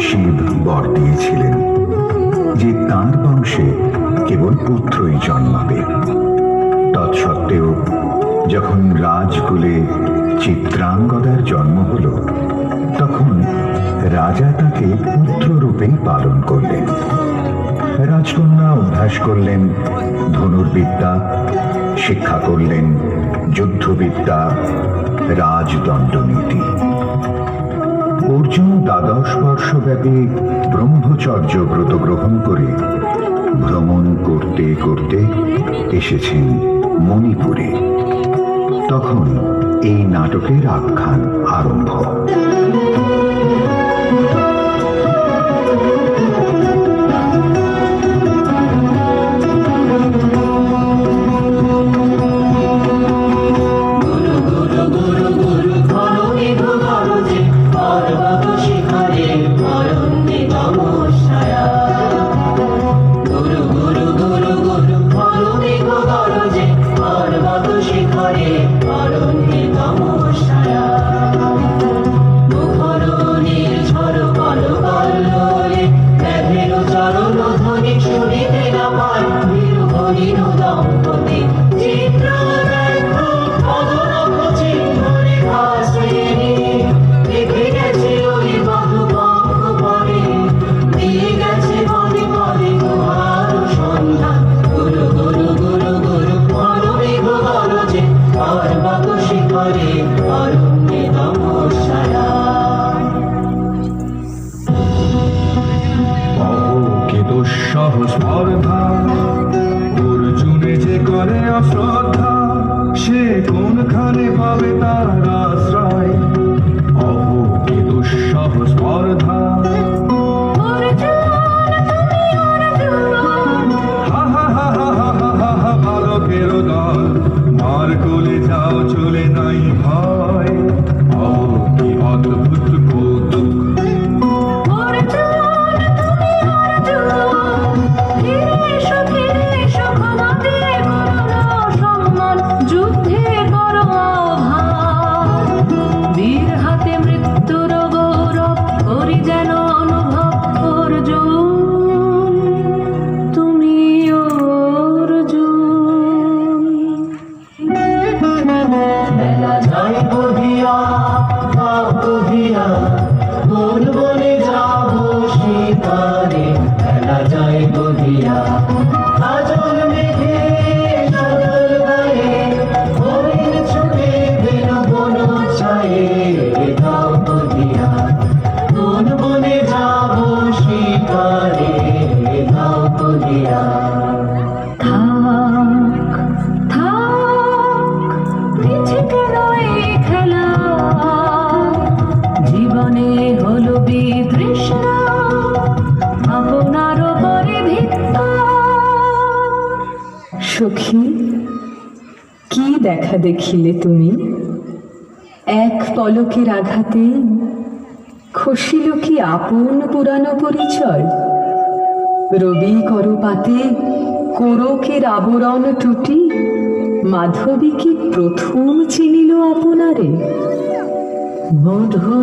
শিব বর দিয়েছিলেন যে তাঁর বংশে কেবল পুত্রই জন্মাবে। তৎসত্ত্বেও যখন রাজকুলে চিত্রাঙ্গদার জন্ম হল, তখন রাজা তাকে পুত্ররূপেই পালন করলেন। রাজকন্যা অভ্যাস করলেন ধনুর্বিদ্যা, শিক্ষা করলেন যুদ্ধবিদ্যা, রাজদণ্ডনীতি। অর্জুন 12 বর্ষব্যাপী ব্রহ্মচর্য ব্রত গ্রহণ করে ভ্রমণ করতে করতে এসেছেন মণিপুরে। তখন এই নাটকের আখ্যান আরম্ভ। স্পর্ধা অর্জুনে যে করে অশ্রদ্ধা, সে কোনখানে পাবে তার আশ্রয়? অহো কি দুঃসহ স্পর্ধা। হা হা হা হা হা হা হা হা, বালকের দল মার কোলে যাও, চলে নাই ভয়। অহো কি অদ্ভুত কৌতুক। সখী, কি দেখা দেখিলে তুমি? এক পলকের আঘাতে খসিল কি আপন পুরানো পরিচয়? রবি করপাতে কোরকের আবরণ টুটি মাধবী কি প্রথম চিনিল আপনারে? মধু